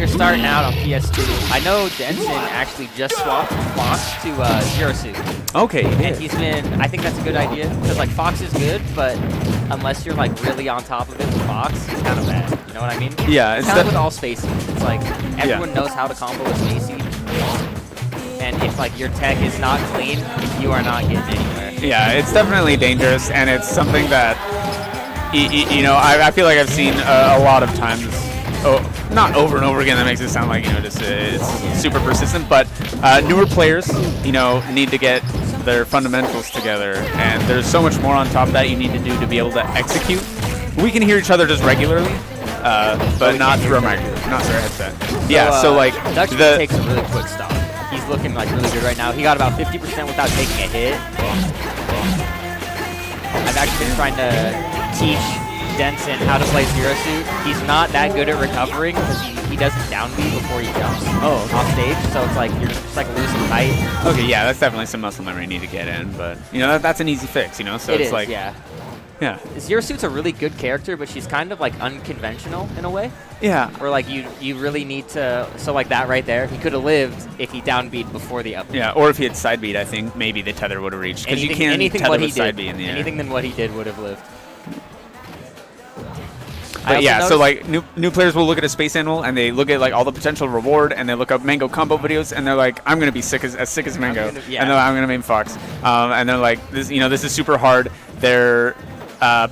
you're starting out on PS2, I know Denson actually just swapped from Fox to Zero Suit. Okay, And he's been, I think that's a good idea, because like Fox is good, but unless you're like really on top of it with Fox, it's kind of bad. You know what I mean? Yeah, it's kind of with all Spacey. It's like everyone knows how to combo with Spacey, and if like your tech is not clean, you are not getting anywhere. Yeah, it's definitely dangerous, and it's something that you know I feel like I've seen a lot of times. Oh, not over and over again. That makes it sound like just it's super persistent. But newer players, need to get their fundamentals together, and there's so much more on top of that you need to do to be able to execute. We can hear each other just regularly, but not through a microphone, not through a headset. Yeah, so like Dutchman takes a really quick stop. He's looking like really good right now. He got about 50% without taking a hit. I've actually been trying to teach Denson how to play Zero Suit. He's not that good at recovering because he doesn't down B before he jumps off stage. So it's like you're just like losing height. Okay, yeah, that's definitely some muscle memory you need to get in, but that's an easy fix. So it's like yeah. Yeah. Zero Suit's a really good character, but she's kind of like unconventional in a way. Yeah. Where like you really need to, so like that right there, he could have lived if he down B'd before the up. Yeah, or if he had side B'd, I think maybe the tether would have reached. Because you can't tether with side B in the air. Anything than what he did would have lived. But yeah, so like new players will look at a space animal and they look at like all the potential reward and they look up Mango combo videos and they're like, I'm gonna be sick as Mango, and I'm gonna main Fox, and they're like, this is super hard. They're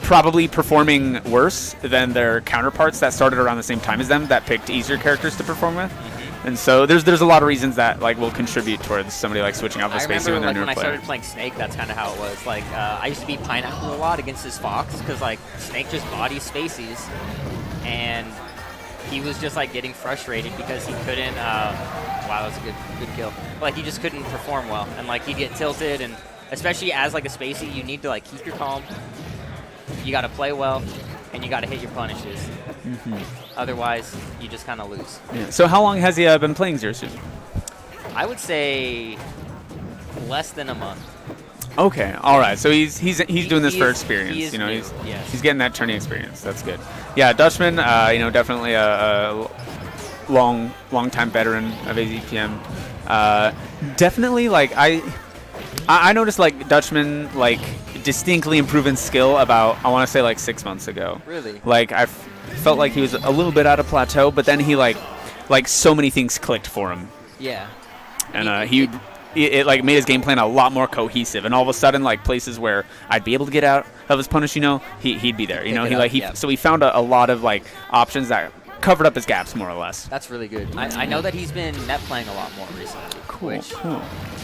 probably performing worse than their counterparts that started around the same time as them that picked easier characters to perform with. And so there's a lot of reasons that like will contribute towards somebody like switching off the space when they're newer when I player. started playing Snake, that's kind of how it was. Like I used to beat Pineapple a lot against his Fox because like Snake just bodies Spaceys, and he was just like getting frustrated because he couldn't. Wow, that was a good kill. But, like he just couldn't perform well, and like he'd get tilted, and especially as like a Spacey, you need to like keep your calm. You got to play well, and you got to hit your punishes. Otherwise, you just kind of lose. Yeah. So how long has he been playing Zero Suit? I would say less than a month. Okay, all right. So he's doing this for experience. He's getting that turning experience. That's good. Yeah, Dutchman. Definitely a long time veteran of AZPM. Definitely like I noticed like Dutchman like distinctly improving skill about I want to say like 6 months ago. Really? Like I felt like he was a little bit out of plateau, but then he like so many things clicked for him. Yeah. And it like made his game plan a lot more cohesive, and all of a sudden like places where I'd be able to get out of his punish, he'd be there. So he found a lot of like options that covered up his gaps more or less. That's really good. I know that he's been net playing a lot more recently, which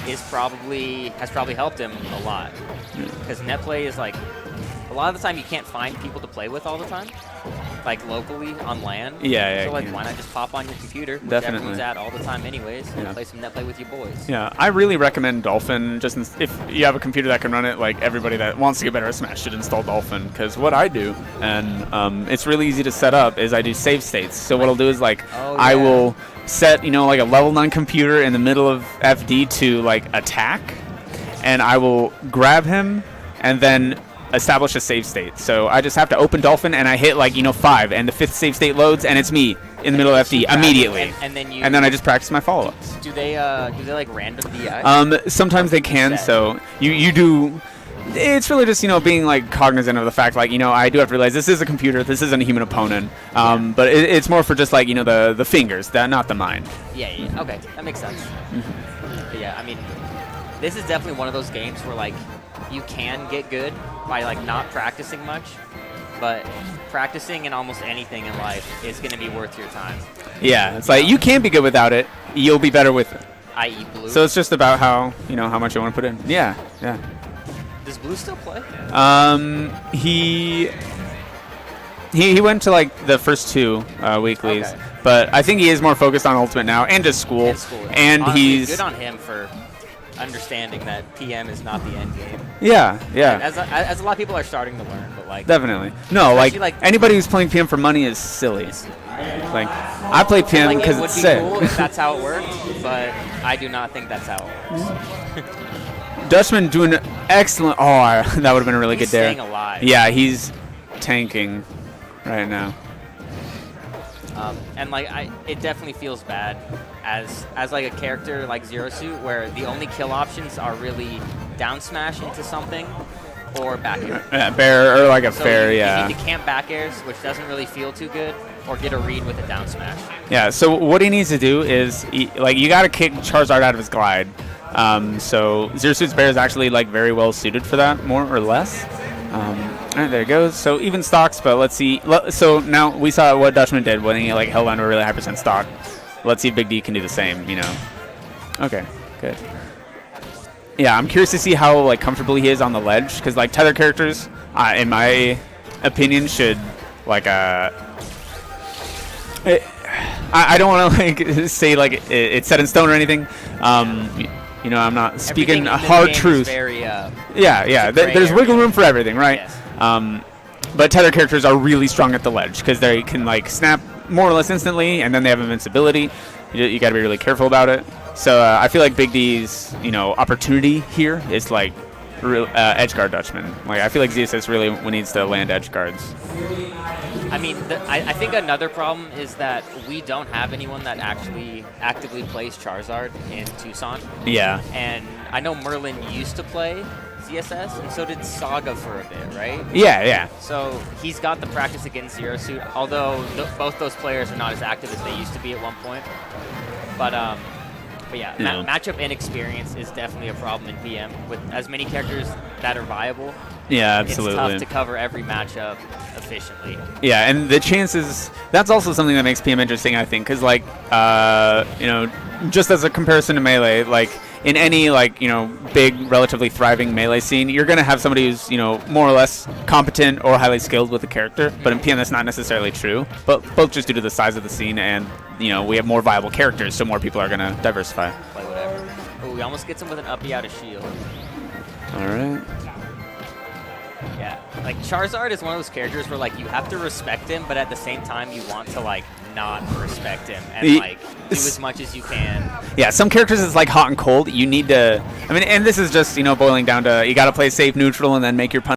has probably helped him a lot. Because net play is like a lot of the time you can't find people to play with all the time, like locally on LAN. Yeah. So like, why not just pop on your computer, which Definitely. everyone's at all the time anyways, and play some net play with your boys. Yeah, I really recommend Dolphin. Just if you have a computer that can run it, like everybody that wants to get better at Smash should install Dolphin. Because what I do, and it's really easy to set up, is I do save states. So what I'll do is like I will set like a level 9 computer in the middle of FD to like attack, and I will grab him and then establish a save state. So I just have to open Dolphin and I hit like 5, and the 5th save state loads and it's me in the middle of FD immediately. And then I just practice my follow-ups. Do they like random DI? Sometimes they can. So you do. It's really just being like cognizant of the fact like I do have to realize this is a computer, this isn't a human opponent. But it's more for just like the fingers, not the mind. Yeah. Okay, that makes sense. But yeah, I mean, this is definitely one of those games where like you can get good by like not practicing much, but practicing in almost anything in life is going to be worth your time. Yeah, it's like you can be good without it. You'll be better with it. I.e. Blue. So it's just about how how much you want to put in. Yeah. Does Blue still play? He went to like the first 2 weeklies, but I think he is more focused on Ultimate now and just school. And honestly, he's good on him for understanding that PM is not the end game. Yeah. As a lot of people are starting to learn, but like definitely no, like anybody who's playing PM for money is silly. Like I play PM because it's sick. It would be cool if that's how it worked, but I do not think that's how it works. Dutchman doing excellent. That would have been a really good dare. He's staying alive. Yeah, he's tanking right now. And like it definitely feels bad as like a character like Zero Suit, where the only kill options are really down smash into something or back air. Bear or like a So fair, you yeah. need to camp back airs, which doesn't really feel too good, or get a read with a down smash. Yeah, so what he needs to do is, like, you got to kick Charizard out of his glide. So Zero Suit's Bear is actually, like, very well suited for that, more or less. All right, there it goes. So even stocks, but let's see. So now we saw what Dutchman did when he, like, held on to a really high % stock. Let's see if Big D can do the same, you know. Okay, good. Yeah, I'm curious to see how, like, comfortable he is on the ledge, because, like, tether characters, in my opinion, should, like, I don't want to like say like it's set in stone or anything. You know, I'm not speaking hard truth. Very, yeah. There's wiggle room for everything, right? Yes. But tether characters are really strong at the ledge because they can like snap more or less instantly, and then they have invincibility. You got to be really careful about it. So I feel like Big D's opportunity here is like edge guard Dutchman. Like I feel like ZSS really needs to land edge guards. I mean, I think another problem is that we don't have anyone that actually actively plays Charizard in Tucson. Yeah. And I know Merlin used to play ZSS, and so did Saga for a bit, right? Yeah. So he's got the practice against Zero Suit, although both those players are not as active as they used to be at one point. But yeah, matchup inexperience is definitely a problem in PM. With as many characters that are viable, yeah, absolutely. It's tough to cover every matchup efficiently. Yeah, and the chances, that's also something that makes PM interesting, I think, because, like, just as a comparison to Melee, like, in any, like, big, relatively thriving Melee scene, you're going to have somebody who's, more or less competent or highly skilled with a character, but in PM that's not necessarily true, but both just due to the size of the scene and, we have more viable characters, so more people are going to diversify. Play whatever. Oh, he almost gets him with an uppie out of shield. All right. Yeah, like Charizard is one of those characters where like you have to respect him, but at the same time you want to like not respect him and like do as much as you can. Yeah, some characters is like hot and cold. You need to, and this is just boiling down to you got to play safe, neutral, and then make your punch.